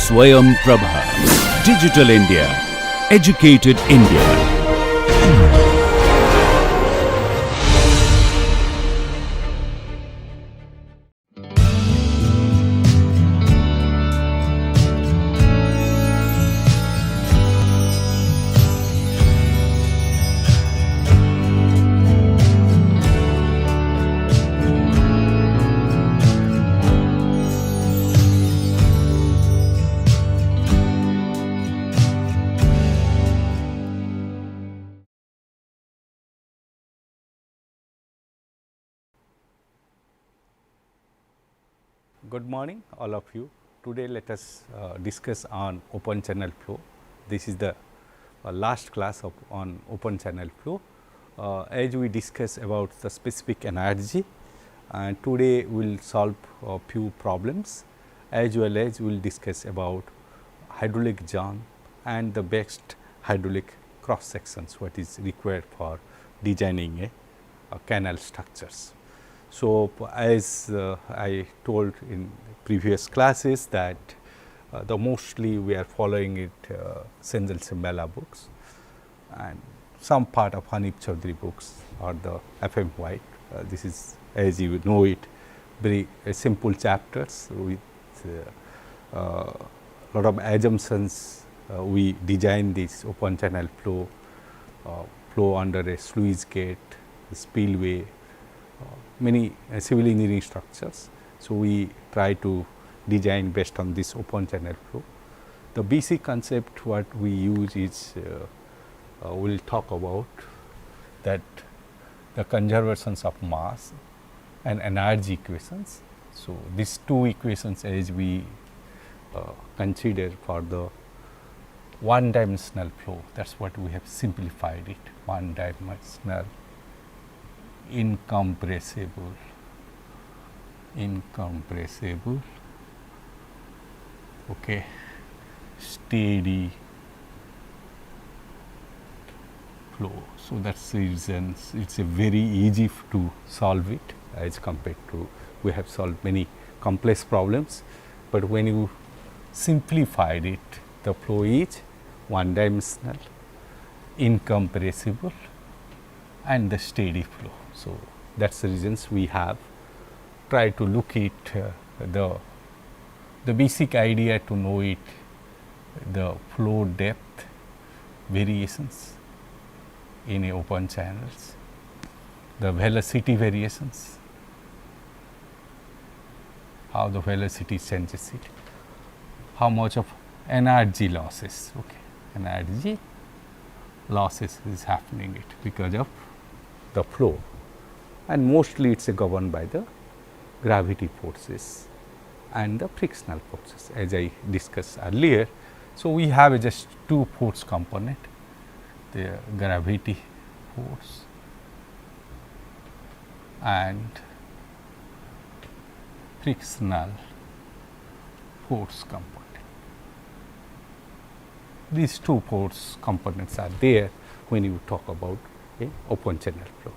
Swayam Prabha. Digital India. Educated India. Good morning all of you. Today let us discuss on open channel flow. This is the last class on open channel flow. As we discuss about the specific energy, and today we will solve a few problems, as well as we will discuss about hydraulic jump and the best hydraulic cross sections what is required for designing a canal structures. So, as I told in previous classes that the mostly we are following it Senjal Simbala books and some part of Hanif Chaudhary books or the FM White. This is, as you know it, very simple chapters with lot of assumptions. We design this open channel flow, flow under a sluice gate, spillway, many civil engineering structures. So, we try to design based on this open channel flow. The basic concept what we use is we will talk about that the conservations of mass and energy equations. So, these two equations as we consider for the one dimensional flow, that is what we have simplified it, one dimensional incompressible okay, steady flow. So, that is the reason it is a very easy to solve it as compared to we have solved many complex problems, but when you simplified it, the flow is one dimensional, incompressible and the steady flow. So, that is the reasons we have tried to look at the basic idea to know it, the flow depth variations in a open channels, the velocity variations, how the velocity changes it, how much of energy losses, energy losses is happening it because of the flow, and mostly it is governed by the gravity forces and the frictional forces as I discussed earlier. So, we have just two force component, the gravity force and frictional force component. These two force components are there when you talk about open channel flow.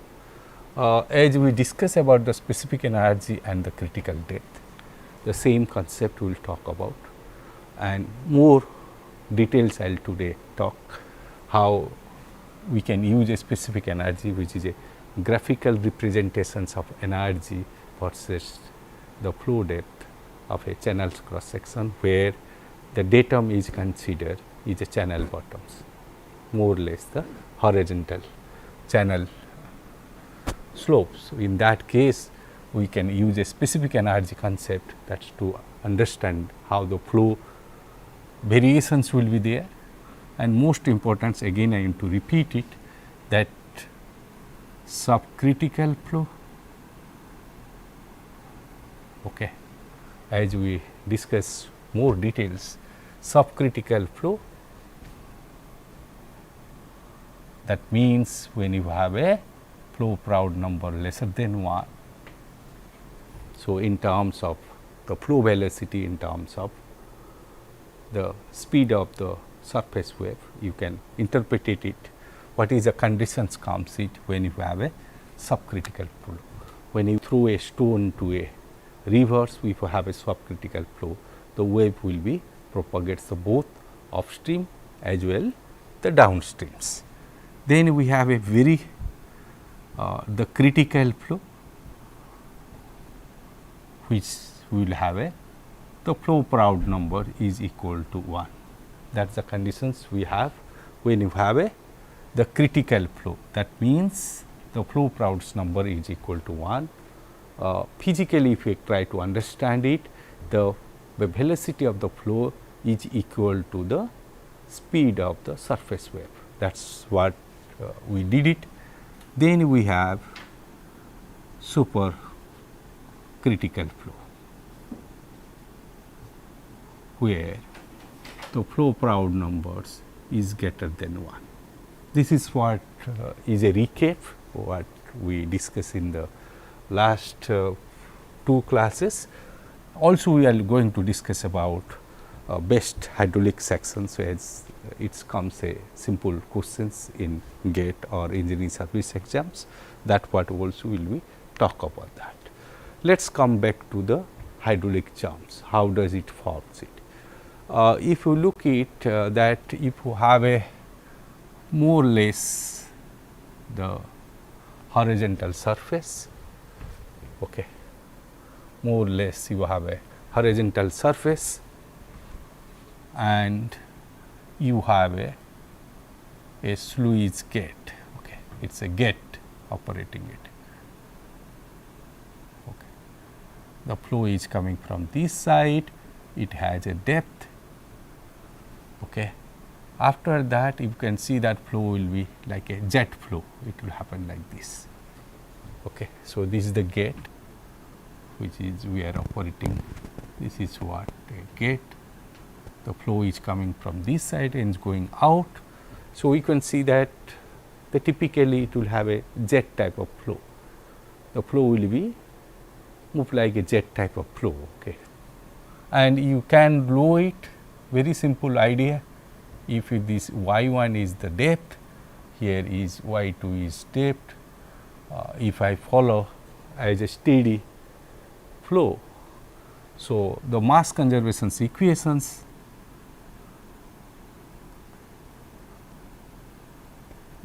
As we discuss about the specific energy and the critical depth, the same concept we will talk about, and more details I will today talk how we can use a specific energy which is a graphical representations of energy versus the flow depth of a channel's cross section, where the datum is considered is a channel bottoms, more or less the horizontal channel slopes. So, in that case we can use a specific energy concept, that is to understand how the flow variations will be there, and most important again I am to repeat it, that subcritical flow, as we discuss more details, subcritical flow, that means when you have a flow Proud number lesser than 1. So, in terms of the flow velocity, in terms of the speed of the surface wave, you can interpret it what is the conditions comes it when you have a subcritical flow. When you throw a stone to a rivers, if you have a subcritical flow, the wave will be propagates the both upstream as well the downstreams. Then we have a very the critical flow, which will have a the flow Proud number is equal to 1. That is the conditions we have when you have a the critical flow. That means the flow Proud's number is equal to 1. Physically, if we try to understand it, the velocity of the flow is equal to the speed of the surface wave. That is what we did it. Then we have super critical flow, where the flow Proud numbers is greater than 1. This is what is a recap what we discussed in the last 2 classes. Also, we are going to discuss about best hydraulic sections, as it comes a simple questions in GATE or engineering service exams. That what also will we talk about that. Let us come back to the hydraulic jumps. How does it forms it? If you look at that, if you have a more or less the horizontal surface, okay, more or less you have a horizontal surface and you have a sluice gate, okay, it is a gate operating it. Okay. The flow is coming from this side, it has a depth. Okay. After that, you can see that flow will be like a jet flow, it will happen like this. Okay. So, this is the gate which is we are operating, this is what a gate, the flow is coming from this side and is going out. So, we can see that the typically it will have a jet type of flow, the flow will be move like a jet type of flow. Okay. And you can blow it, very simple idea. If this y1 is the depth, here is y2 is depth. If I follow as a steady flow, so the mass conservation equations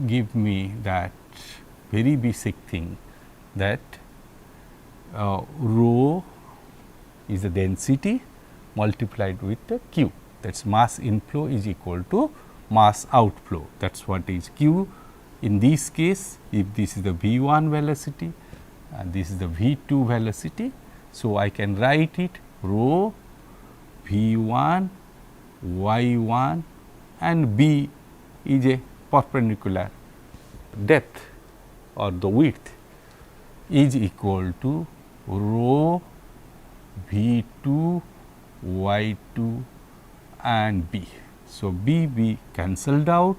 give me that very basic thing, that rho is the density multiplied with the q, that is mass inflow is equal to mass outflow, that is what is q. In this case, if this is the v1 velocity and this is the v2 velocity, so I can write it rho v1 y1 and b is a perpendicular depth or the width is equal to rho v2 y2 and b. So, b cancelled out,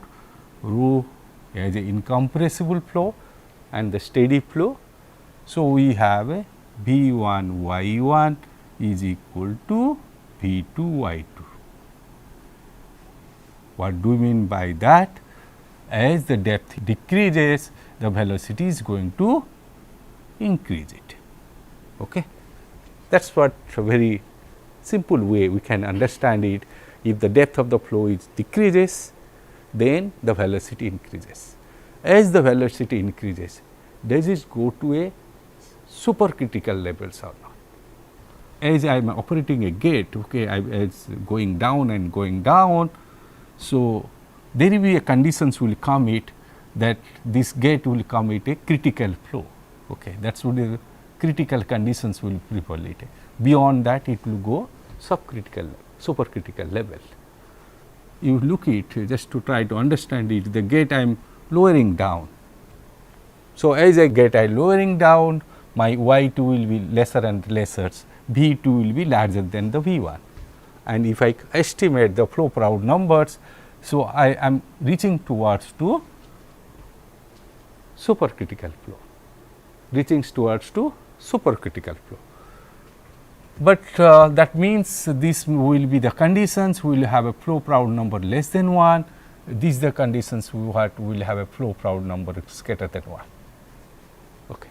rho as a incompressible flow and the steady flow. So, we have a v1 y1 is equal to v2 y2. What do we mean by that? As the depth decreases, the velocity is going to increase it. Okay. That is what a very simple way we can understand it. If the depth of the flow is decreases, then the velocity increases. As the velocity increases, does it go to a supercritical levels or not? As I am operating a gate, okay, as going down and going down. So, there will be a conditions will come it that this gate will come at a critical flow. Okay, that is what the critical conditions will prevail it. Beyond that, it will go subcritical, supercritical level. You look it just to try to understand it, the gate I am lowering down. So, as I get I lowering down, my y2 will be lesser and lesser, v2 will be larger than the v1. And if I estimate the flow Proud numbers, so I am reaching towards to supercritical flow, reaching towards to supercritical flow. But that means this will be the conditions, we will have a flow Proud number less than 1, these the conditions we will have a flow Proud number greater than 1. Okay.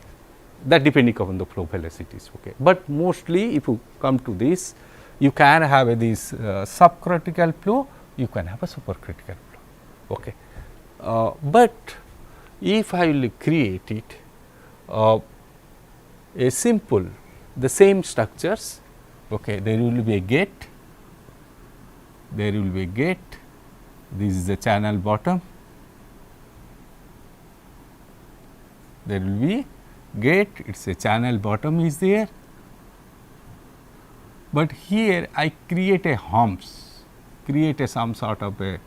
That depending upon the flow velocities. Okay. But mostly if you come to this, you can have this subcritical flow, you can have a supercritical flow. Okay. But if I will create it a simple the same structures, okay, there will be a gate, there will be a gate, this is the channel bottom, there will be gate, it is a channel bottom is there, but here I create a humps, create a some sort of a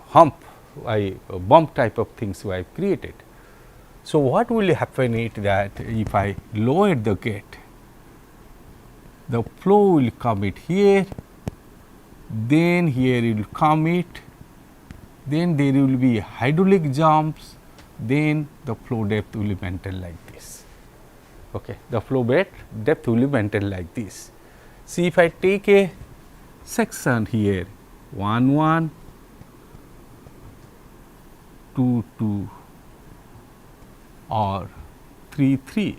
hump, a bump type of things I have created. So, what will happen is that if I lower the gate, the flow will come it here, then here it will come it, then there will be hydraulic jumps, then the flow depth will be maintained like this. Okay. The flow depth will be maintained like this. See, if I take a section here 1 1, 2 2 or 3 3.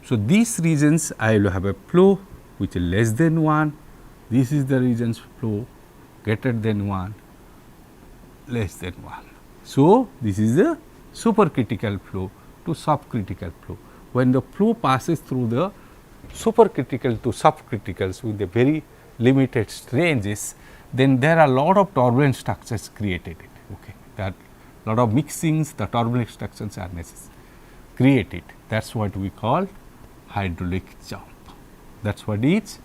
So, these regions I will have a flow which is less than 1, this is the regions flow greater than 1, less than 1. So, this is the supercritical flow to subcritical flow. When the flow passes through the supercritical to subcriticals with a very limited ranges, then there are lot of turbulent structures created. Okay. That lot of mixings, the turbulent structures are necessary created. That is what we call hydraulic jump. That is what is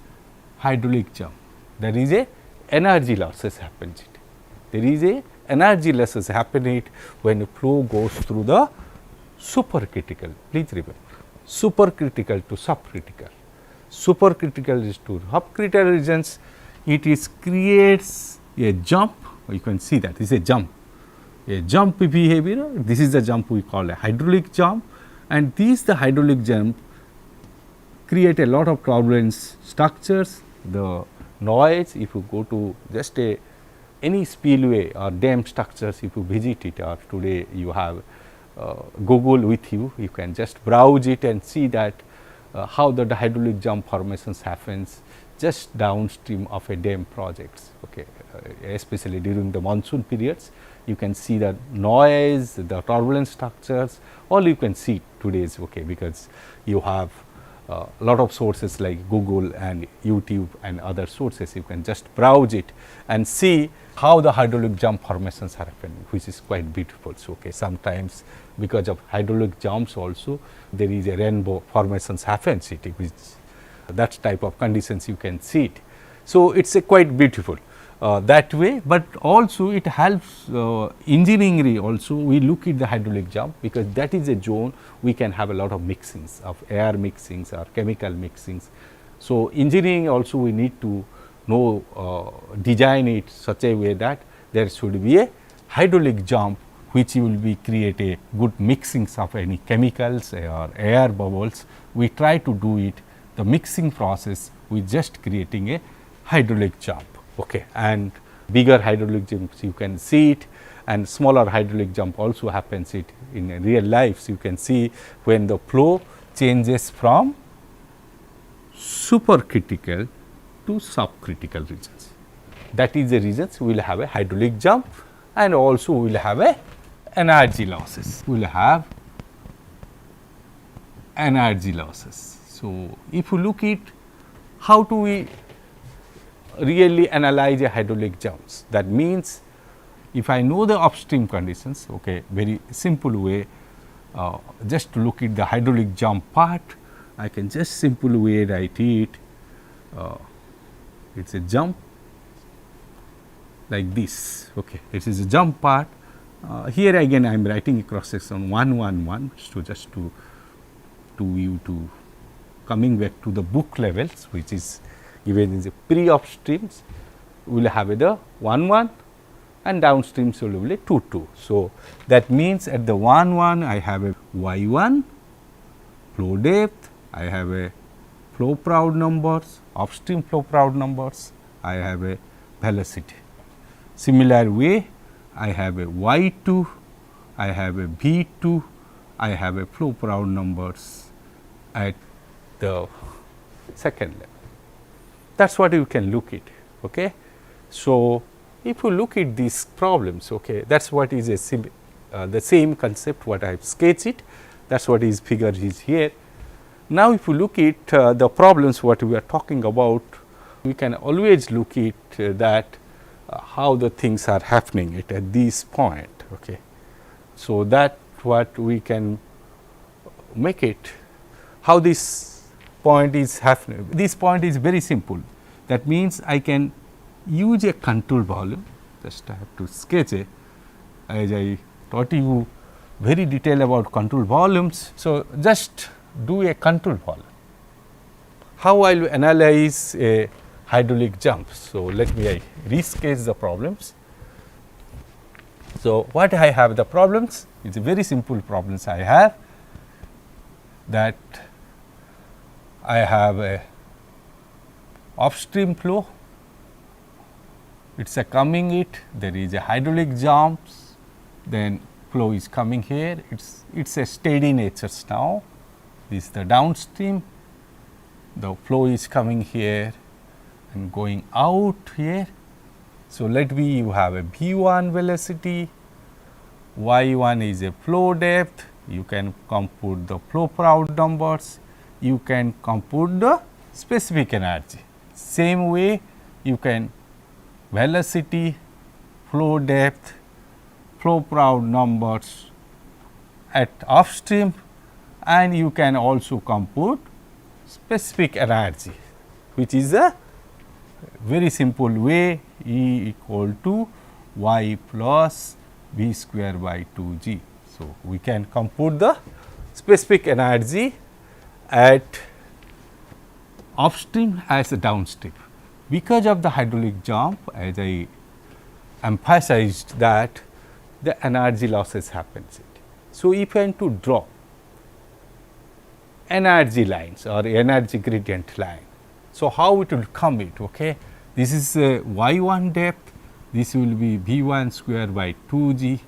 hydraulic jump. There is a energy losses happens. There is a energy losses happening when the flow goes through the supercritical. Please remember, supercritical to subcritical. Supercritical is to subcritical regions. It is creates a jump. You can see that this is a jump behavior. This is the jump we call a hydraulic jump, and these the hydraulic jump create a lot of turbulence structures. The noise, if you go to just any spillway or dam structures, if you visit it, or today you have Google with you, you can just browse it and see that how the hydraulic jump formations happens just downstream of a dam projects. Okay. Especially during the monsoon periods, you can see the noise, the turbulence structures, all you can see today's, okay, because you have lot of sources like Google and YouTube and other sources. You can just browse it and see how the hydraulic jump formations are happening, which is quite beautiful. So, okay, sometimes because of hydraulic jumps also there is a rainbow formations happens, it which that type of conditions you can see it. So, it is a quite beautiful that way, but also it helps engineering also. We look at the hydraulic jump because that is a zone we can have a lot of mixings of air mixings or chemical mixings. So, engineering also we need to know design it such a way that there should be a hydraulic jump which will be create a good mixings of any chemicals or air bubbles. We try to do it the mixing process with just creating a hydraulic jump. Okay. And bigger hydraulic jumps you can see it, and smaller hydraulic jump also happens it in real life. So, you can see when the flow changes from supercritical to subcritical regions. That is the reasons we will have a hydraulic jump, and also we will have a energy losses. We will have energy losses. So, if you look at how do we really analyze a hydraulic jumps, that means if I know the upstream conditions, okay, very simple way, just to look at the hydraulic jump part, I can just simple way write it, it is a jump like this. Okay. It is a jump part. Here again I am writing a cross section 1 1 1, so just to you to coming back to the book levels, which is given in the pre-upstreams, we will have the 1 1 and downstreams will be 2 2. So, that means at the 1 1 I have a y 1 flow depth, I have a flow proud numbers, upstream flow proud numbers, I have a velocity. Similar way I have a y 2, I have a v 2, I have a flow proud numbers at the second level. That is what you can look at. Okay. So, if you look at these problems, okay, that is what is the same concept what I have sketched it, that is what is figure is here. Now, if you look at the problems what we are talking about, we can always look at that how the things are happening at this point. Okay. So, that what we can make it, how this point is happening. This point is very simple. That means, I can use a control volume, just I have to sketch it as I taught you very detailed about control volumes. So, just do a control volume. How I will analyze a hydraulic jump? So, let me resketch the problems. So, what I have the problems? It is a very simple problems I have, that I have a upstream flow, it is a coming it, there is a hydraulic jumps, then flow is coming here, it is a steady nature now. This is the downstream, the flow is coming here and going out here. So, let me you have a V1 velocity, Y1 is a flow depth, you can compute the flow Proud numbers, you can compute the specific energy. Same way you can velocity, flow depth, flow Proud numbers at upstream, and you can also compute specific energy, which is a very simple way, E equal to y plus v square by 2 g. So, we can compute the specific energy at upstream as a downstream. Because of the hydraulic jump, as I emphasized that the energy losses happens. So, if I am to draw energy lines or energy gradient line. So, how it will come it? Okay? This is y1 depth, this will be v1 square by 2 g,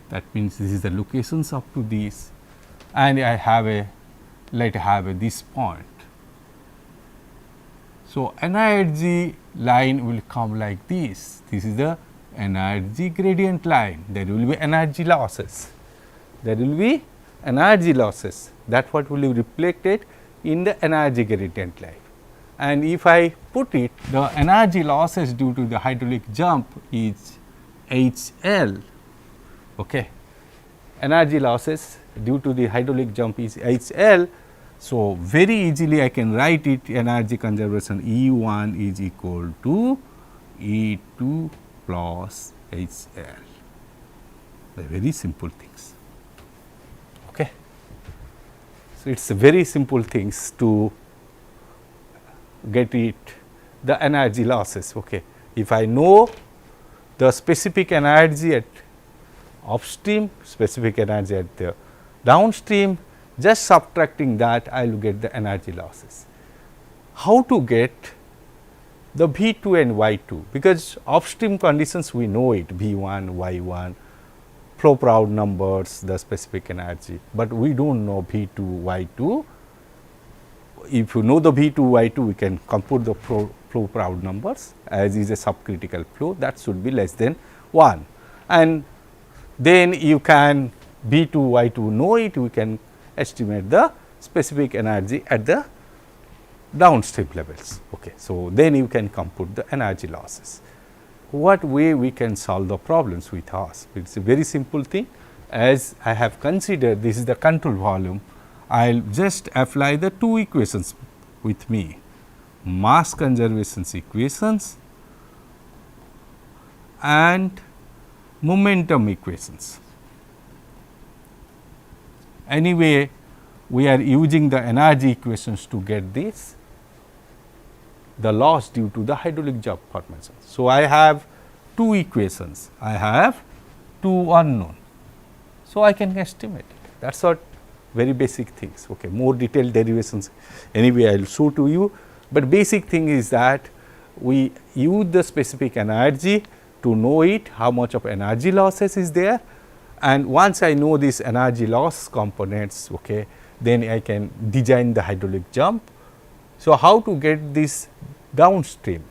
that means this is the locations up to this, and I have a let have a this point. So, energy line will come like this, this is the energy gradient line, there will be energy losses, there will be energy losses, that what will be reflected in the energy gradient line. And if I put it, the energy losses due to the hydraulic jump is HL. Okay. Energy losses due to the hydraulic jump is HL. So, very easily I can write it, energy conservation E1 is equal to E2 plus HL. The very simple things. Okay. So, it is very simple things to get it the energy losses. Okay. If I know the specific energy at upstream, specific energy at the downstream, just subtracting that I will get the energy losses. How to get the V2 and Y2? Because upstream conditions we know it, V1, Y1, flow Proud numbers, the specific energy, but we do not know V2, Y2. If you know the V2, Y2, we can compute the flow Proud numbers as is a subcritical flow, that should be less than 1. And then you can V2, Y2 know it, we can estimate the specific energy at the downstream levels. Okay. So, then you can compute the energy losses. What way we can solve the problems with us? It is a very simple thing. As I have considered this is the control volume, I will just apply the two equations with me, mass conservation equations and momentum equations. Anyway, we are using the energy equations to get this, the loss due to the hydraulic jump formation. So, I have two equations, I have two unknown. So, I can estimate it, that is what very basic things. Okay. More detailed derivations anyway I will show to you, but basic thing is that we use the specific energy to know it, how much of energy losses is there, and once I know this energy loss components, okay, then I can design the hydraulic jump. So, how to get this downstream,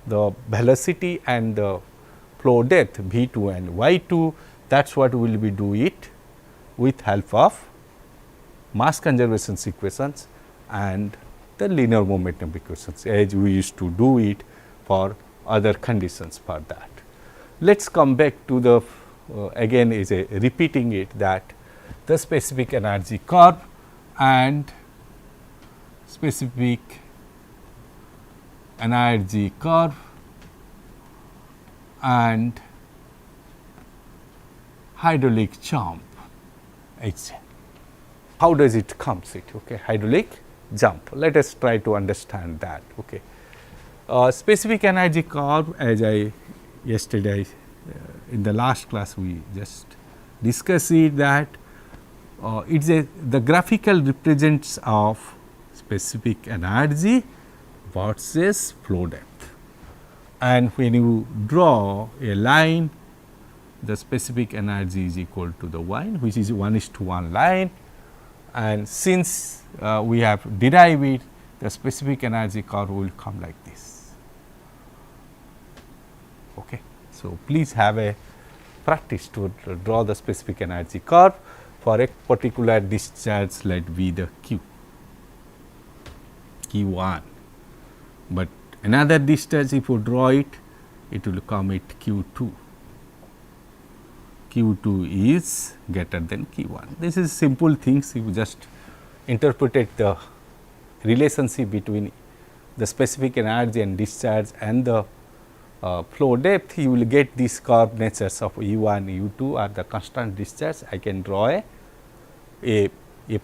the velocity and the flow depth V 2 and Y 2, that is what we will be do it with help of mass conservation equations and the linear momentum equations, as we used to do it for other conditions for that. Let us come back to the again is a repeating it, that the specific energy curve and specific energy curve and hydraulic jump. How does it comes it? Okay, hydraulic jump. Let us try to understand that. Okay, specific energy curve, as I yesterday in the last class we just discussed it, that it's the graphical represents of specific energy versus flow depth, and when you draw a line, the specific energy is equal to the 1, which is 1:1 line, and since we have derived it, the specific energy curve will come like this. Okay. So, please have a practice to draw the specific energy curve for a particular discharge, let be the Q1, but another discharge if you draw it, it will come at Q2. Q2 is greater than Q1. This is simple things, you just interpreted the relationship between the specific energy and discharge and the flow depth, you will get these curve natures of U1, U2 are the constant discharge. I can draw a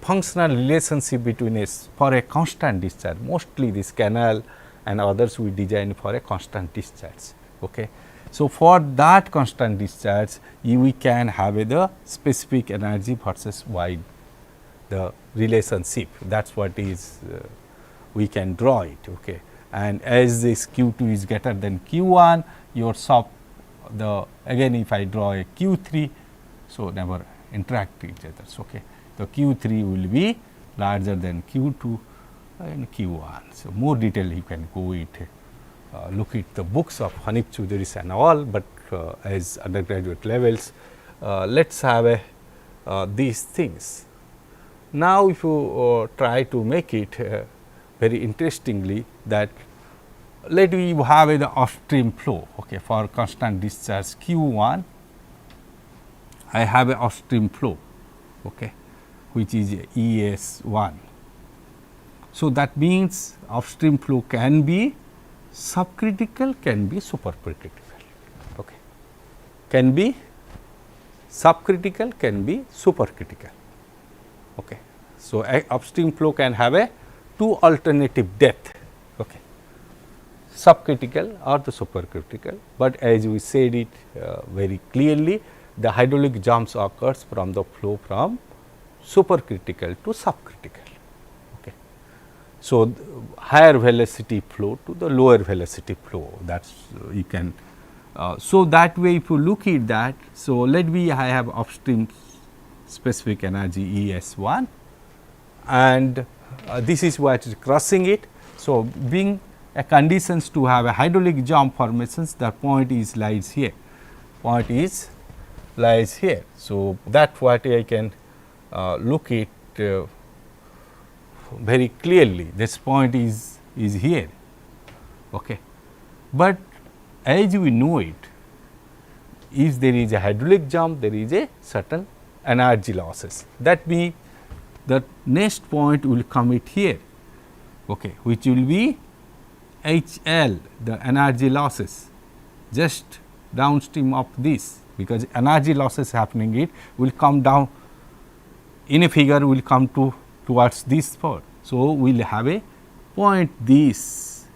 functional relationship between for a constant discharge, mostly this canal and others we design for a constant discharge. Okay. So, for that constant discharge, we can have the specific energy versus Y, the relationship, that is what is we can draw it. Okay. And as this Q2 is greater than Q1, your again if I draw a Q3, so never interact each other. Okay. The Q3 will be larger than Q2 and Q1. So, more detail you can go it, look at the books of Hanik Choudhury and all, but as undergraduate levels, let us have these things. Now, if you try to make it very interestingly, that let me have the upstream flow. Okay, for constant discharge Q1, I have a upstream flow, okay, which is ES1. So, that means upstream flow can be subcritical, can be supercritical. Okay. Can be subcritical, can be supercritical. Okay. So, upstream flow can have a two alternative depth, okay, subcritical or the supercritical, but as we said it very clearly, the hydraulic jumps occurs from the flow from supercritical to subcritical. Okay. So, higher velocity flow to the lower velocity flow, that is you can. So, that way if you look at that, so let me I have upstream specific energy ES1 and this is what is crossing it. So, being a conditions to have a hydraulic jump formations, the point is lies here, point is lies here. So, that what I can look at very clearly, this point is here. Okay. But as we know it, if there is a hydraulic jump, there is a certain energy losses. That means the next point will come it here, okay, which will be HL, the energy losses just downstream of this, because energy losses happening, it will come down in a figure will come towards this part. So, we will have a point, this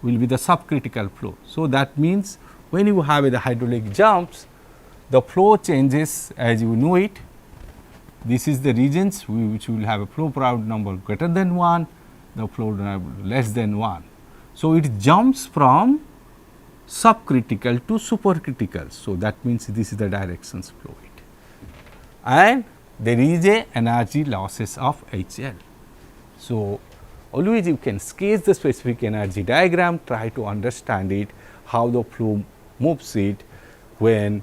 will be the subcritical flow. So, that means when you have the hydraulic jumps, the flow changes as you know it. This is the regions which will have a flow parameter number greater than 1, the flow number less than 1. So, it jumps from subcritical to supercritical. So, that means this is the directions flow it. And there is a energy losses of HL. So, always you can sketch the specific energy diagram, try to understand it, how the flow moves it when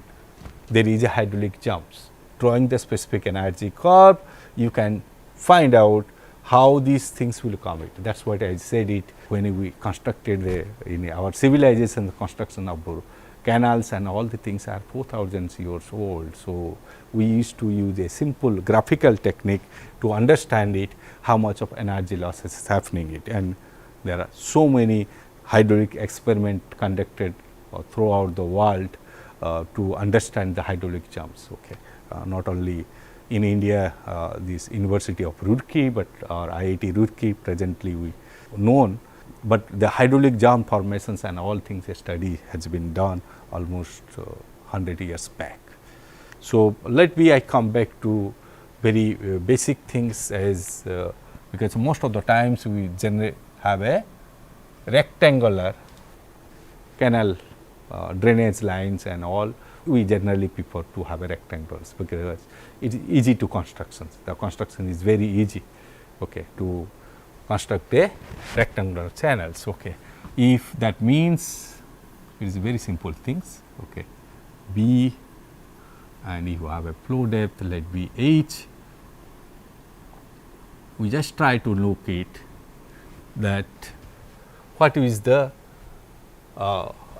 there is a hydraulic jumps. Drawing the specific energy curve, you can find out how these things will come. That is what I said it when we constructed in our civilization, the construction of canals and all the things are 4,000 years old. So, we used to use a simple graphical technique to understand it, how much of energy losses is happening it, and there are so many hydraulic experiment conducted throughout the world to understand the hydraulic jumps. Okay. Not only in India, this University of Roorkee, but our IIT Roorkee presently we known, but the hydraulic jump formations and all things a study has been done almost 100 years back. So, let me I come back to very basic things as because most of the times we generally have a rectangular canal drainage lines and all. We generally prefer to have a rectangles because it is easy to construction. The construction is very easy, okay, to construct a rectangular channels. Okay. If that means it is very simple things, okay, B, and if you have a flow depth, let be H. We just try to locate that what is the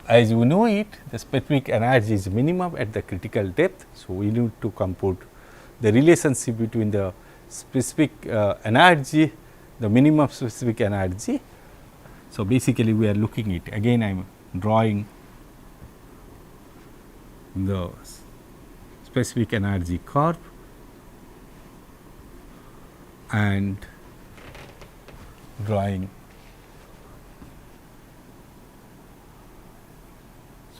as you know it, the specific energy is minimum at the critical depth. So, we need to compute the relationship between the specific energy, the minimum specific energy. So, basically we are looking it again. I am drawing the specific energy curve and drawing.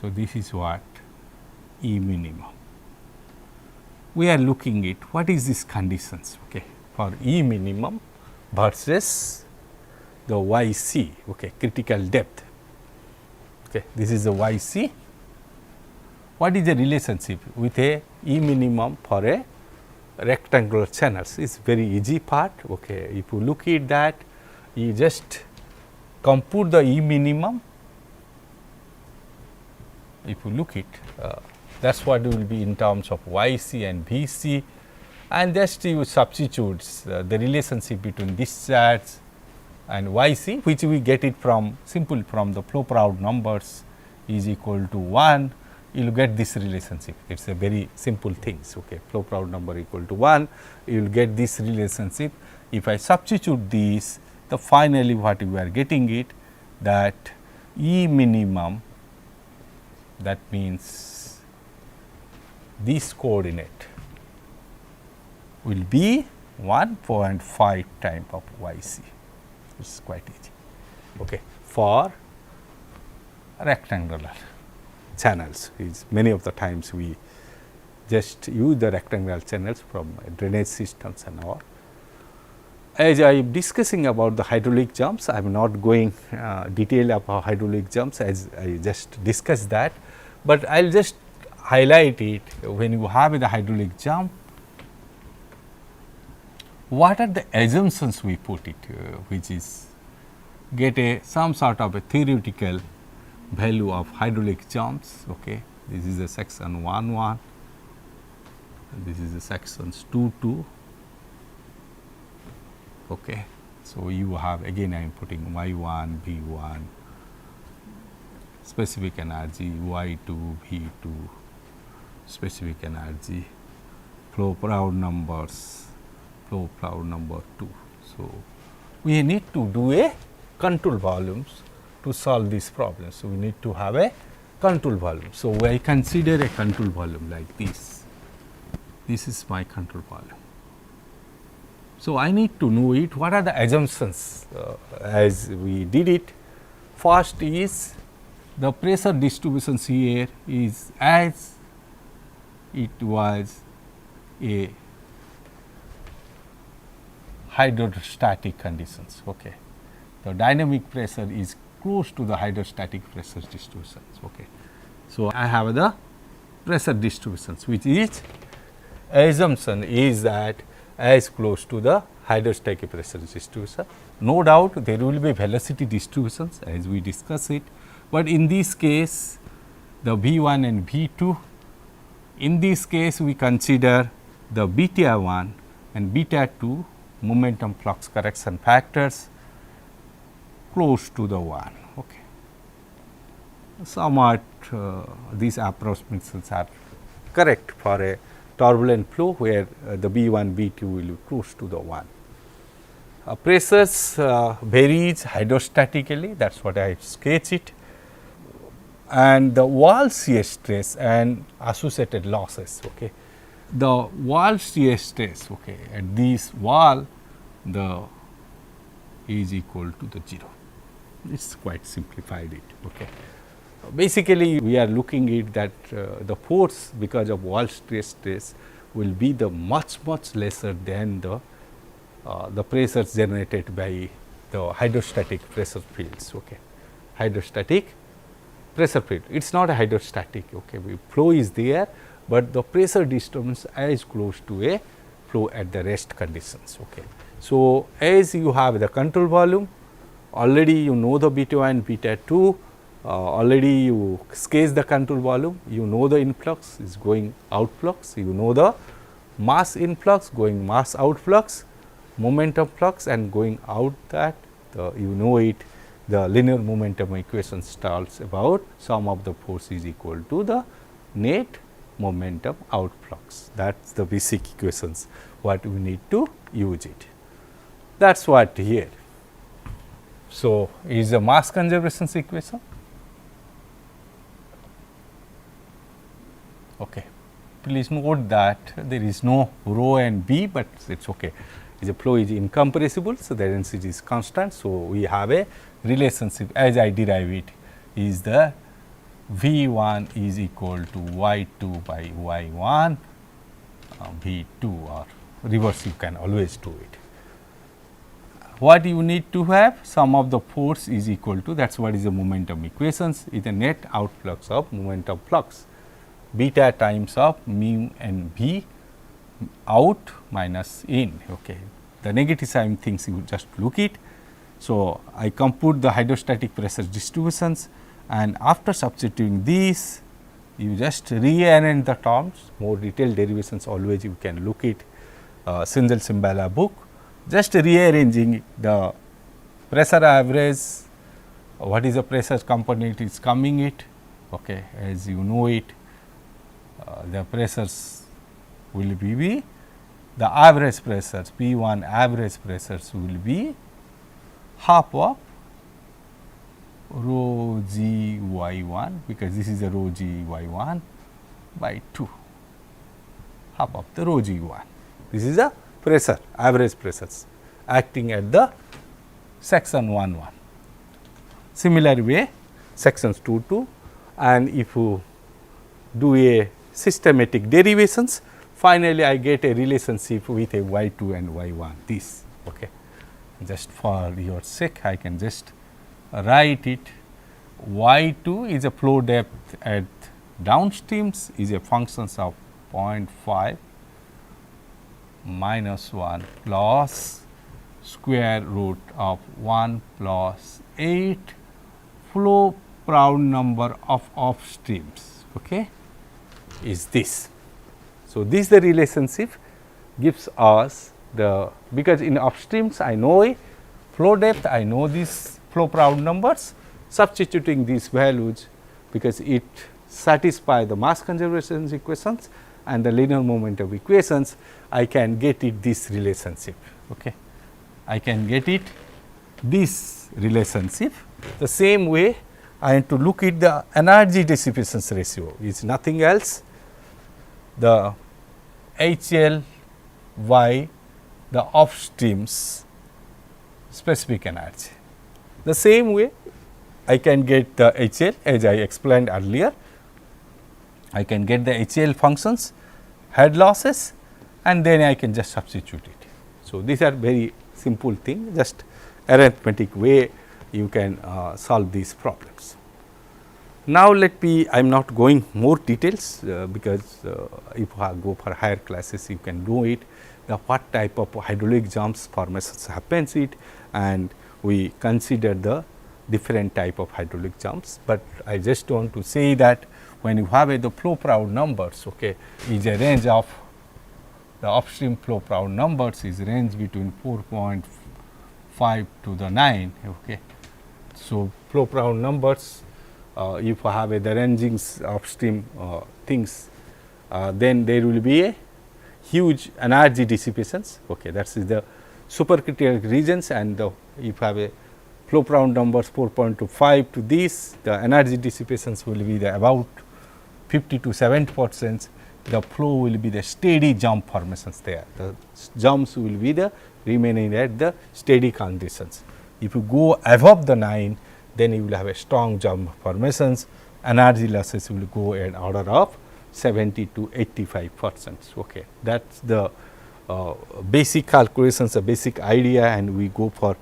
So, this is what E minimum. We are looking at what is this conditions, okay, for E minimum versus the YC, okay, critical depth. Okay, this is the YC. What is the relationship with a E minimum for a rectangular channels? It's very easy part. Okay, if you look at that, you just compute the E minimum. If you look it, that is what will be in terms of YC and VC, and just you substitute the relationship between discharge and YC, which we get it from simple from the flow proud numbers is equal to 1, you will get this relationship. It is a very simple things. Okay. Flow proud number equal to 1, you will get this relationship. If I substitute this, the finally what we are getting it, that E minimum, that means this coordinate will be 1.5 times of YC, which is quite easy, okay, for rectangular channels. Is many of the times we just use the rectangular channels from drainage systems and all. As I am discussing about the hydraulic jumps, I am not going detail about hydraulic jumps as I just discussed that, but I will just highlight it. When you have the hydraulic jump, what are the assumptions we put it, which is get a some sort of a theoretical value of hydraulic jumps. Okay. This is the section 1 and this is the sections 2. Okay. So, you have again I am putting y1, v1, specific energy, y2, v2, specific energy, flow proud numbers, flow proud number 2. So, we need to do a control volumes to solve this problem. So, we need to have a control volume. So, I consider a control volume like this. This is my control volume. So, I need to know it what are the assumptions as we did it. First is the pressure distribution here is as it was a hydrostatic conditions. Okay. The dynamic pressure is close to the hydrostatic pressure distributions. Okay. So, I have the pressure distributions which is assumption is that as close to the hydrostatic pressure distribution. No doubt there will be velocity distributions as we discuss it, but in this case the V 1 and V 2, in this case we consider the beta 1 and beta 2 momentum flux correction factors close to the 1. Okay. Somewhat these approximations are correct for a turbulent flow where the B 1 B 2 will be close to the 1. Pressures varies hydrostatically, that is what I sketch it, and the wall shear stress and associated losses. Okay. The wall shear stress, okay, at this wall the is equal to the 0. It is quite simplified it. Okay. Basically we are looking at that the force because of wall stress will be the much lesser than the pressures generated by the hydrostatic pressure fields. Okay. Hydrostatic pressure field, it is not a hydrostatic, okay. Flow is there, but the pressure disturbance is close to a flow at the rest conditions. Okay. So, as you have the control volume, already you know the beta 1 beta 2, already you sketch the control volume, you know the influx is going outflux, you know the mass influx going mass outflux, momentum flux and going out that you know it, the linear momentum equation tells about sum of the force is equal to the net momentum outflux. That is the basic equations what we need to use it. That is what here. So, is a mass conservation equation. Okay. Please note that there is no rho and B, but it is okay. The flow is incompressible, so the density is constant. So, we have a relationship as I derive it is the V 1 is equal to Y 2 by Y 1 V 2, or reverse you can always do it. What you need to have, sum of the force is equal to, that is what is the momentum equations, is the net outflux of momentum flux beta times of mu and V out minus in. Okay. The negative sign things you just look it. So, I compute the hydrostatic pressure distributions, and after substituting these you just rearrange the terms, more detailed derivations always you can look it Sinzel-Simbala book, just rearranging the pressure average, what is the pressure component is coming it, okay, as you know it, the pressures will be the average pressures P 1 average pressures will be half of rho g y 1, because this is a rho g y 1 by 2, half of the rho g 1. This is a pressure, average pressures acting at the section 1 1. Similar way sections 2 2, and if you do a systematic derivations, finally I get a relationship with a y 2 and y 1 this. Okay. Just for your sake I can just write it, y 2 is a flow depth at downstreams is a functions of 0.5 minus 1 plus square root of 1 plus 8 flow Prandtl number of upstreams. Okay, is this. So, this the relationship gives us the, because in upstreams I know a flow depth, I know these flow Prandtl numbers, substituting these values because it satisfy the mass conservation equations and the linear momentum equations, I can get it this relationship. Okay. I can get it this relationship. The same way I have to look at the energy dissipation ratio is nothing else the HL by the upstreams specific energy. The same way I can get the HL as I explained earlier, I can get the HL functions, head losses, and then I can just substitute it. So, these are very simple thing, just arithmetic way you can solve these problems. Now, I am not going more details because if you go for higher classes you can do it, what type of hydraulic jumps formations happens it, and we consider the different type of hydraulic jumps. But I just want to say that when you have the flow Proud numbers, okay, is a range of the upstream flow Proud numbers is range between 4.5 to the 9. Okay. So, flow Proud numbers, if you have the ranging upstream things, then there will be a huge energy dissipations. Okay, that is the supercritical regions, and if you have a flow Proud numbers 4.25 to this, the energy dissipations will be the about 50 to 70%. The flow will be the steady jump formations there. The jumps will be the remaining at the steady conditions. If you go above the 9, then you will have a strong jump formations. Energy losses will go in order of 70 to 85%. Okay, that's the basic calculations, the basic idea, and we go for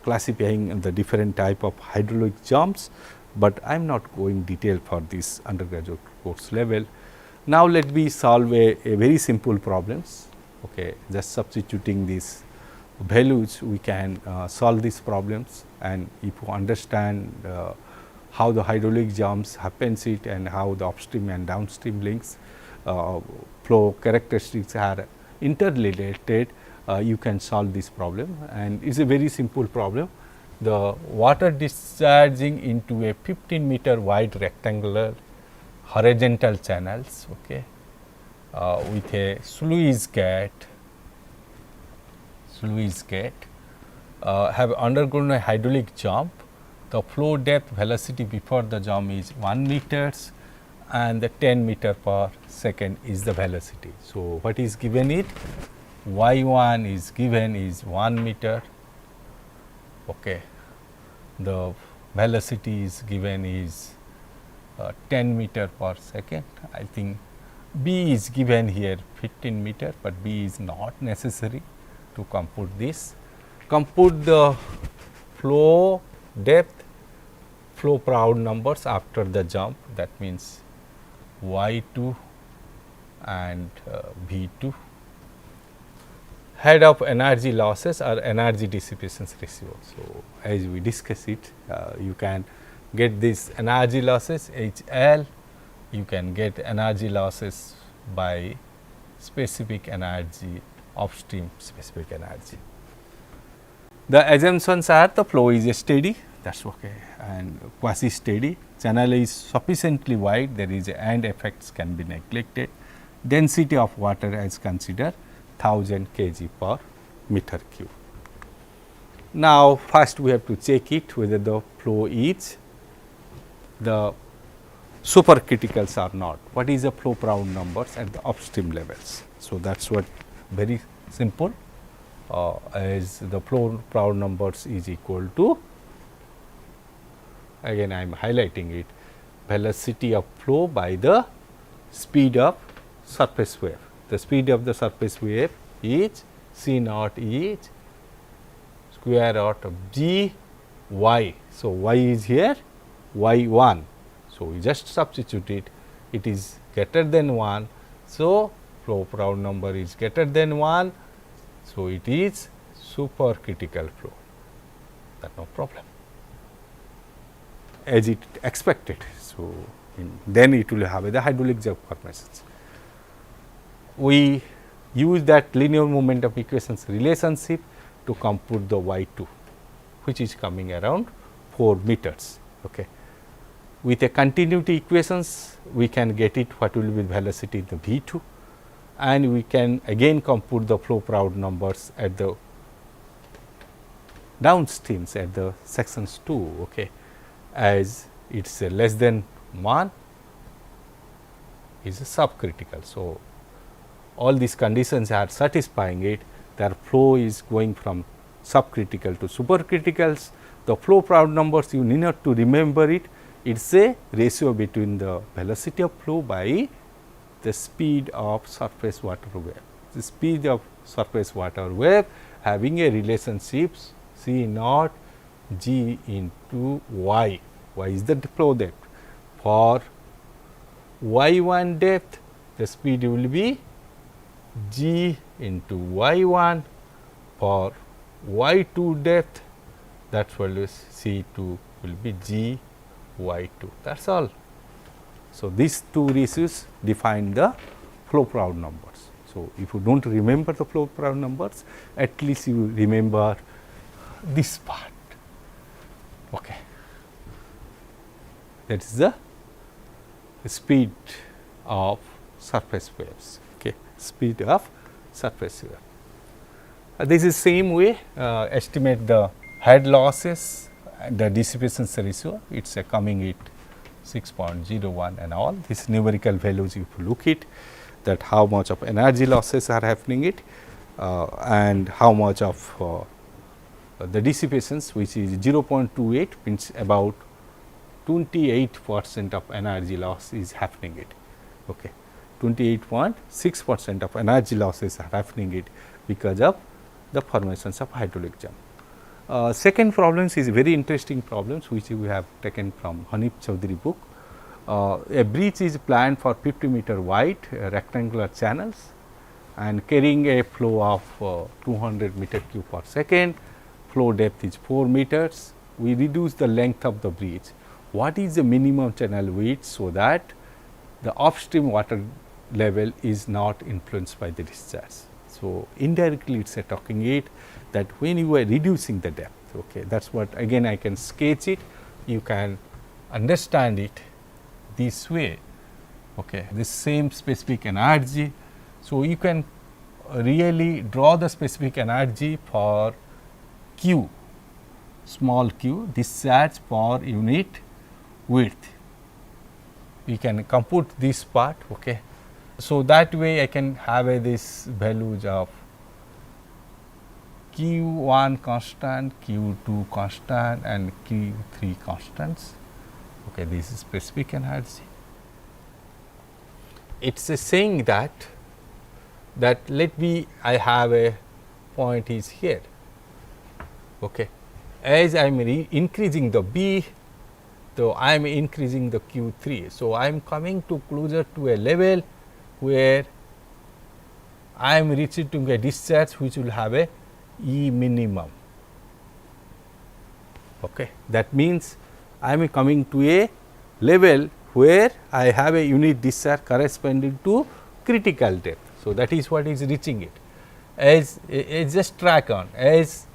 classifying the different type of hydraulic jumps, but I am not going detail for this undergraduate course level. Now, let me solve a very simple problems. Okay, just substituting these values we can solve these problems, and if you understand how the hydraulic jumps happens it and how the upstream and downstream links flow characteristics are interrelated, you can solve this problem, and it is a very simple problem. The water discharging into a 15-meter wide rectangular horizontal channels, okay, with a sluice gate have undergone a hydraulic jump. The flow depth velocity before the jump is 1 meters and the 10 meter per second is the velocity. So, what is given it? Y1 is given is 1 meter, okay. The velocity is given is 10 meter per second. I think B is given here 15 meter, but B is not necessary to compute this. Compute the flow depth, flow Proud numbers after the jump, that means Y2 and V2. Head of energy losses or energy dissipations ratio. So, as we discuss it, you can get this energy losses HL, you can get energy losses by specific energy, upstream specific energy. The assumptions are the flow is steady, that is okay, and quasi steady, channel is sufficiently wide, there is and effects can be neglected. Density of water as considered 1000 kg per meter cube. Now, first we have to check it whether the flow is the supercriticals or not. What is the flow Proud numbers at the upstream levels? So, that is what very simple, as the flow Proud numbers is equal to, again I am highlighting it, velocity of flow by the speed of surface wave. The speed of the surface wave is C naught is square root of G y. So, y is here y 1. So, we just substitute it, it is greater than 1. So, flow Proud number is greater than 1. So, it is supercritical flow, that no problem, as it expected. So, then it will have the hydraulic jump formations. We use that linear moment of equations relationship to compute the y2, which is coming around 4 meters. Okay. With a continuity equations, we can get it what will be velocity in the V2, and we can again compute the flow Proud numbers at the downstreams at the sections 2, okay, as it is less than 1 is subcritical. So, all these conditions are satisfying it, their flow is going from subcritical to supercriticals. The flow Proud numbers, you need not to remember it, it is a ratio between the velocity of flow by the speed of surface water wave. The speed of surface water wave having a relationship C naught G into y, y is the flow depth, for y1 depth, the speed will be g into y1, for y2 depth, that value C2 will be g y2, that is all. So, these two ratios define the flow Prabha numbers. So, if you do not remember the flow Prabha numbers, at least you remember this part. Okay. That is the speed of surface waves, okay, speed of surface wave. This is same way estimate the head losses and the dissipation ratio, it is coming at 6.01 and all. These numerical values if you look it, that how much of energy losses are happening it and how much of the dissipations, which is 0.28, means about 28% of energy loss is happening it. Okay. 28.6% of energy losses are happening it because of the formations of hydraulic jam. Second problems is very interesting problems which we have taken from Hanif Chaudhary book. A bridge is planned for 50 meter wide rectangular channels and carrying a flow of 200 meter cube per second, flow depth is 4 meters. We reduce the length of the bridge. What is the minimum channel width so that the upstream water level is not influenced by the discharge. So, indirectly it is talking it that when you are reducing the depth, okay, that is what again I can sketch it, you can understand it this way, okay, this same specific energy. So, you can really draw the specific energy for Q, small q, discharge per unit width. We can compute this part, okay. So, that way I can have this values of Q1 constant, Q2 constant and Q3 constants. Okay, this is specific energy. It is saying that let me I have a point is here. Okay. As I am increasing the B, so I am increasing the Q3. So, I am coming to closer to a level where I am reaching to a discharge which will have a E minimum. Okay. That means, I am coming to a level where I have a unit discharge corresponding to critical depth. So, that is what is reaching it. As just track on, as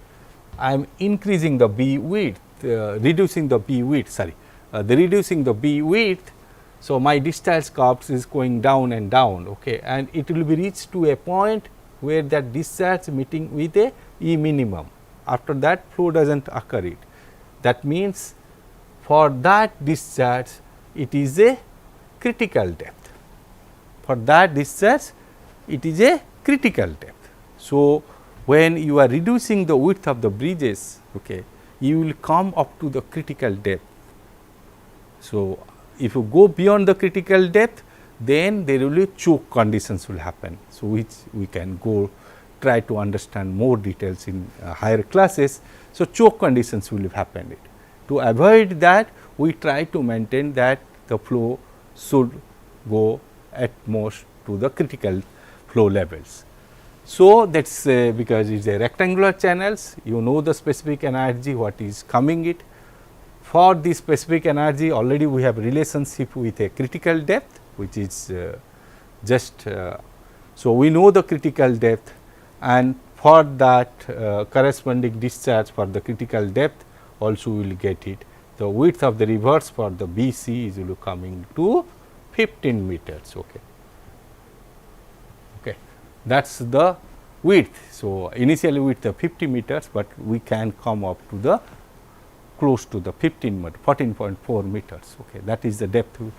I am increasing the B width, reducing the B width, reducing the B width. So, my discharge curves is going down and down, okay, and it will be reached to a point where that discharge meeting with a E minimum. After that, flow does not occur it. That means, for that discharge, it is a critical depth. For that discharge, it is a critical depth. So, when you are reducing the width of the bridges, okay, you will come up to the critical depth. So, if you go beyond the critical depth, then there will be choke conditions will happen. So, which we can go try to understand more details in higher classes. So, choke conditions will happen. To avoid that, we try to maintain that the flow should go at most to the critical flow levels. So, that is because it is a rectangular channels, you know the specific energy what is coming it. For this specific energy already we have relationship with a critical depth which is so we know the critical depth, and for that corresponding discharge for the critical depth also we will get it. The width of the reverse for the BC is coming to 15 meters. Okay. Okay. That is the width. So, initially width of 50 meters, but we can come up to the close to the 14.4 meters. Okay. That is the depth we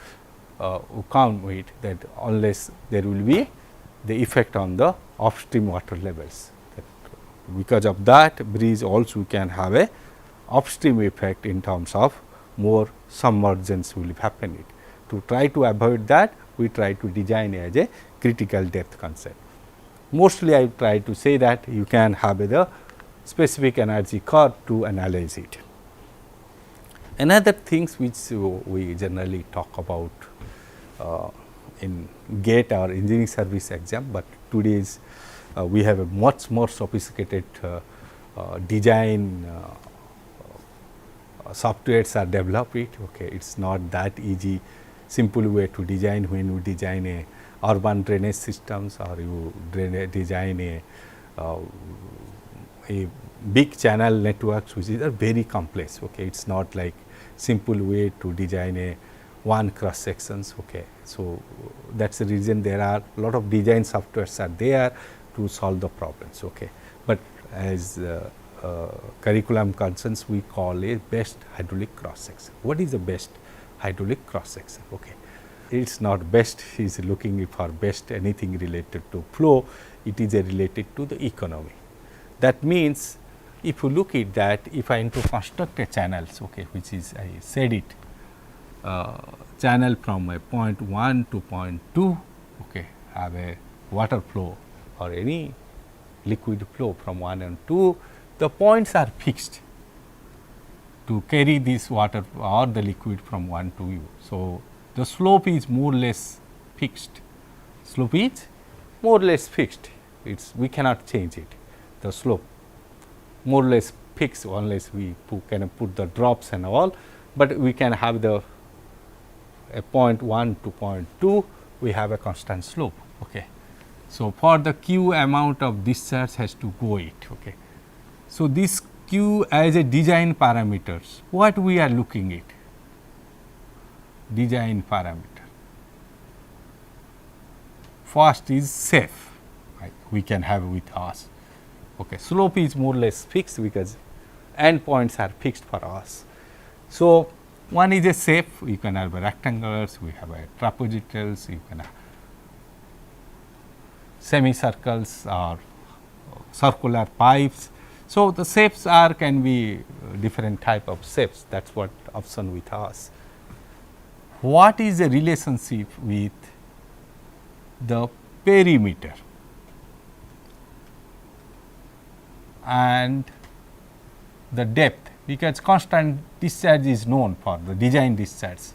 count with, that unless there will be the effect on the upstream water levels. Because of that, bridge also can have a upstream effect in terms of more submergence will happen. To try to avoid that, we try to design as a critical depth concept. Mostly I try to say that you can have the specific energy curve to analyze it. Another things which we generally talk about in GATE or engineering service exam, but today's we have a much more sophisticated design softwares are developed. Okay, it is not that easy simple way to design when you design a urban drainage systems or you design a big channel networks which is very complex. Okay, it is not like simple way to design a one cross sections. Okay. So, that is the reason there are lot of design softwares are there to solve the problems. Okay. But as curriculum concerns, we call a best hydraulic cross section. What is the best hydraulic cross section? Okay. It is not best, he is looking for best anything related to flow, it is related to the economy. That means, if you look at that, if I want to construct a channels, okay, which is I said it channel from a point 1 to point 2, okay, have a water flow or any liquid flow from 1 and 2, the points are fixed to carry this water or the liquid from 1 to u. So, the slope is more or less fixed, slope is more or less fixed, we cannot change it, the slope more or less fixed unless we can put the drops and all, but we can have the a point 1 to point 2 we have a constant slope. Okay. So, for the q amount of discharge has to go it. Okay. So, this q as a design parameters, what we are looking at? Design parameter. First is safe, right, we can have with us. Okay. Slope is more or less fixed because end points are fixed for us. So, one is a safe, you can have a rectangulars, we have a trapezoidals, you can have semicircles or circular pipes. So, the shapes are can be different type of shapes, that is what option with us. What is the relationship with the perimeter and the depth, because constant discharge is known for the design discharge.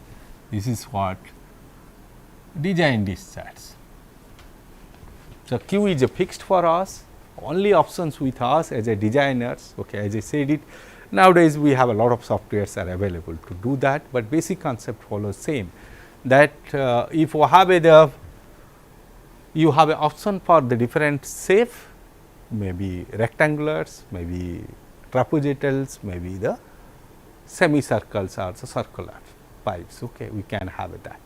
This is what design discharge. So, q is a fixed for us, only options with us as a designers. Okay, as I said it, nowadays we have a lot of softwares are available to do that, but basic concept follows same, that if you have you have an option for the different shape, maybe rectangulars, maybe trapezoidals, maybe the semicircles or the circular pipes. Okay, we can have that.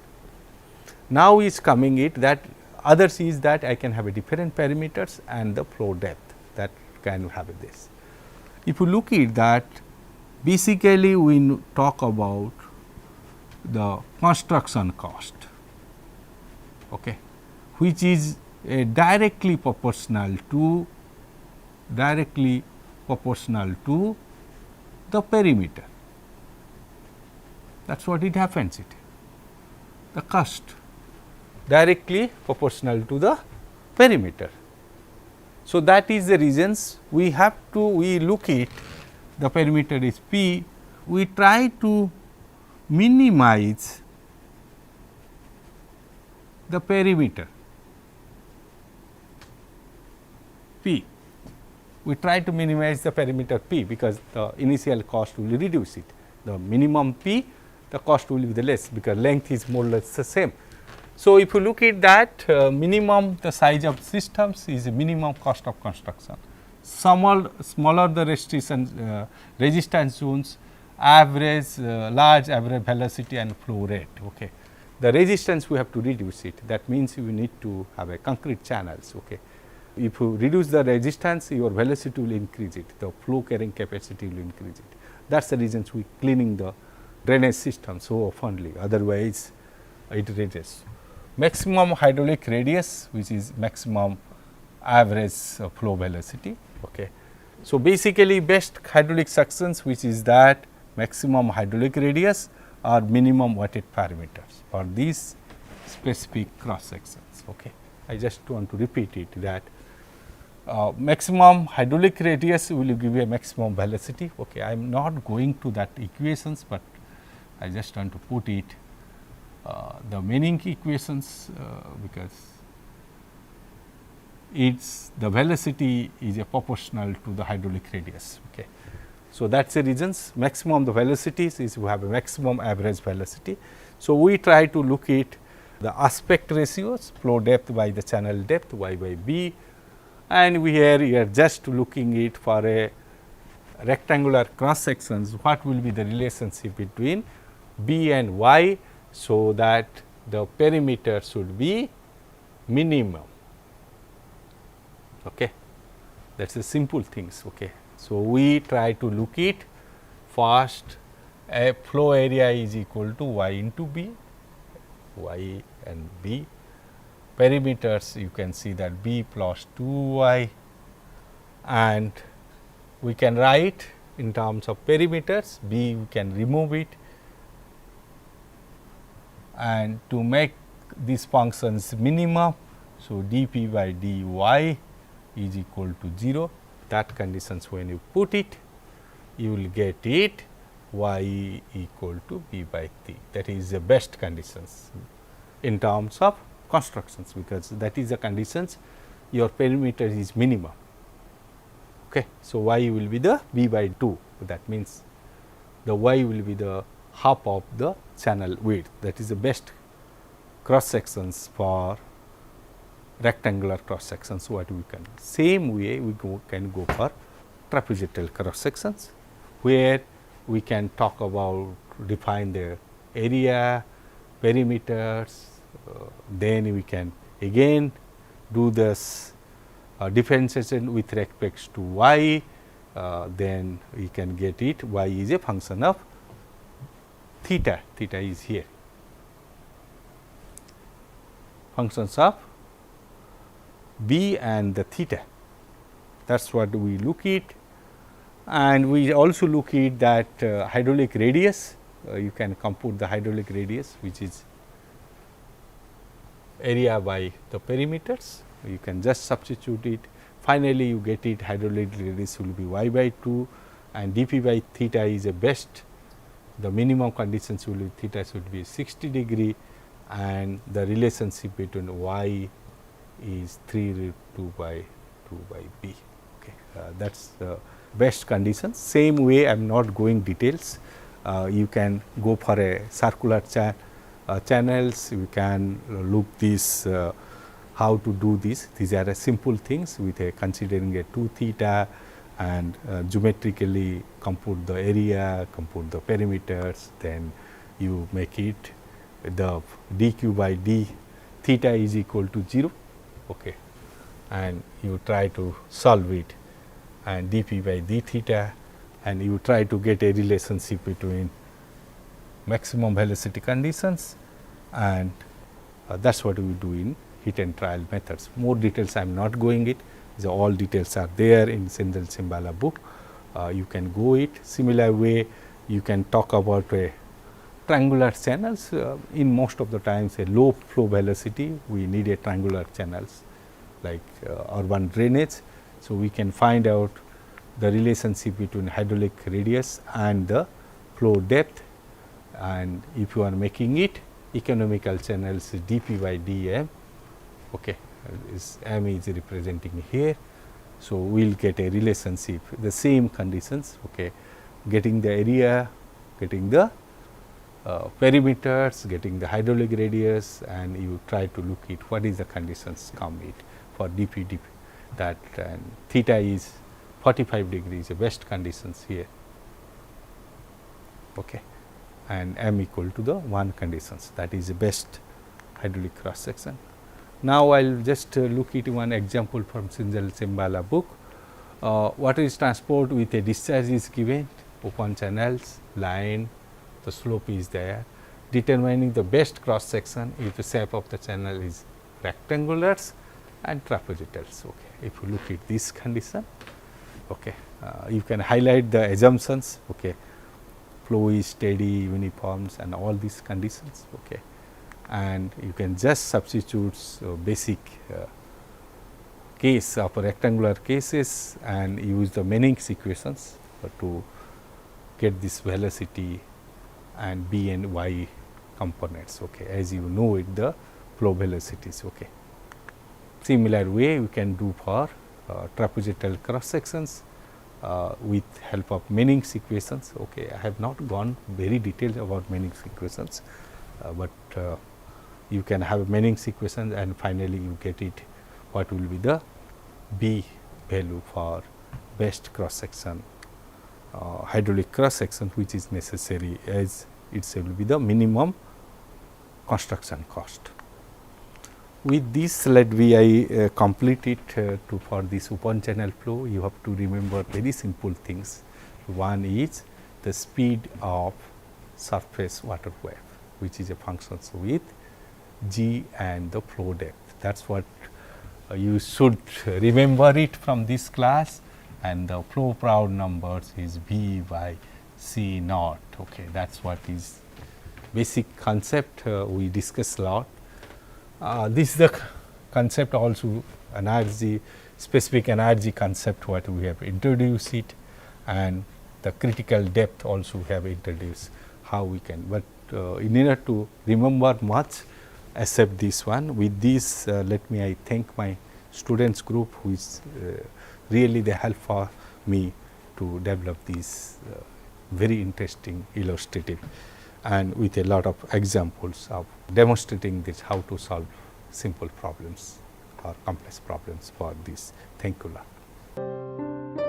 Now is coming it that others is that I can have a different perimeters and the flow depth, that can have this. If you look at that, basically we talk about the construction cost, okay, which is directly proportional to the perimeter. That is what it happens it, the cost directly proportional to the perimeter. So, that is the reasons we have to look at the perimeter is P, we try to minimize the perimeter P. We try to minimize the perimeter P because the initial cost will reduce it. The minimum P, the cost will be the less because length is more or less the same. So, if you look at that minimum the size of systems is a minimum cost of construction. Smaller the resistance zones, average large average velocity and flow rate. Okay. The resistance we have to reduce it, that means you need to have a concrete channels. Okay. If you reduce the resistance, your velocity will increase it, the flow carrying capacity will increase it. That is the reasons we cleaning the drainage system so oftenly, otherwise it raises. Maximum hydraulic radius, which is maximum average flow velocity. Okay. So, basically best hydraulic sections, which is that maximum hydraulic radius or minimum weighted parameters for these specific cross sections. Okay. I just want to repeat it that maximum hydraulic radius will give you a maximum velocity. Okay. I am not going to that equations, but I just want to put it the Manning's equations because it's the velocity is a proportional to the hydraulic radius. Okay. So, that is the reasons maximum the velocities is we have a maximum average velocity. So, we try to look at the aspect ratios flow depth by the channel depth y by b, and we are just looking it for a rectangular cross sections what will be the relationship between b and y. So, that the perimeter should be minimum. Okay. That is a simple things. Okay. So, we try to look it first a flow area is equal to y into b, y and b, perimeters you can see that b plus 2 y, and we can write in terms of perimeters b we can remove it, and to make these functions minimum. So, dp by dy is equal to 0, that conditions when you put it you will get it y equal to b by 3, that is the best conditions in terms of constructions, because that is the conditions your perimeter is minimum. Okay. So, y will be the b by 2, that means the y will be the half of the channel width, that is the best cross sections for rectangular cross sections what we can. Same way we can go for trapezoidal cross sections, where we can talk about define the area, perimeters, then we can again do this differentiation with respect to y, then we can get it y is a function of theta, theta is here, functions of b and the theta, that is what we look at. And we also look at that hydraulic radius, you can compute the hydraulic radius which is area by the perimeters, you can just substitute it, finally you get it hydraulic radius will be y by 2 and dp by theta is a best, the minimum conditions will be theta should be 60 degree, and the relationship between y is 3 root 2 by b. Okay. That is the best conditions. Same way I am not going details, you can go for a circular channels, you can look this how to do this. These are simple things with a considering a 2 theta and geometrically compute the area, compute the perimeters, then you make it the dq by d theta is equal to 0. Okay. And you try to solve it, and dp by d theta, and you try to get a relationship between maximum velocity conditions, and that is what we do in hit and trial methods. More details I am not going it, all details are there in Sendel Simbala book, you can go it. Similar way you can talk about a triangular channels, in most of the times a low flow velocity we need a triangular channels like urban drainage. So, we can find out the relationship between hydraulic radius and the flow depth, and if you are making it economical channels is dp by dm. Okay. M is representing here. So, we will get a relationship the same conditions, okay, getting the area, getting the perimeters, getting the hydraulic radius, and you try to look at what is the conditions come it for dp that, and theta is 45 degrees the best conditions here, okay, and m equal to the 1 conditions, that is the best hydraulic cross section. Now, I will just look at one example from Sendel Simbala book. Water is transport with a discharge is given, open channels, line, the slope is there, determining the best cross section if the shape of the channel is rectangulars and trapezoidals. Okay. If you look at this condition, okay, you can highlight the assumptions, okay, flow is steady, uniforms, and all these conditions, okay, and you can just substitute basic case of rectangular cases and use the Manning's equations to get this velocity and b and y components. Okay, as you know it, the flow velocities. Okay. Similar way we can do for trapezoidal cross sections with help of Manning's equations. Okay, I have not gone very detailed about Manning's equations, but you can have Manning's equation and finally you get it what will be the B value for best cross section, hydraulic cross section, which is necessary, as it will be the minimum construction cost. With this, let me complete it to for this open channel flow. You have to remember very simple things. One is the speed of surface water wave, which is a function with g and the flow depth. That is what you should remember it from this class, and the flow proud numbers is V by C naught. Okay, that is what is basic concept we discuss a lot. This is the concept also energy, specific energy concept what we have introduced it, and the critical depth also we have introduced how we can, but in order to remember much except this one. With this let me I thank my students group who is really they help for me to develop this very interesting illustrative and with a lot of examples of demonstrating this how to solve simple problems or complex problems for this. Thank you a lot.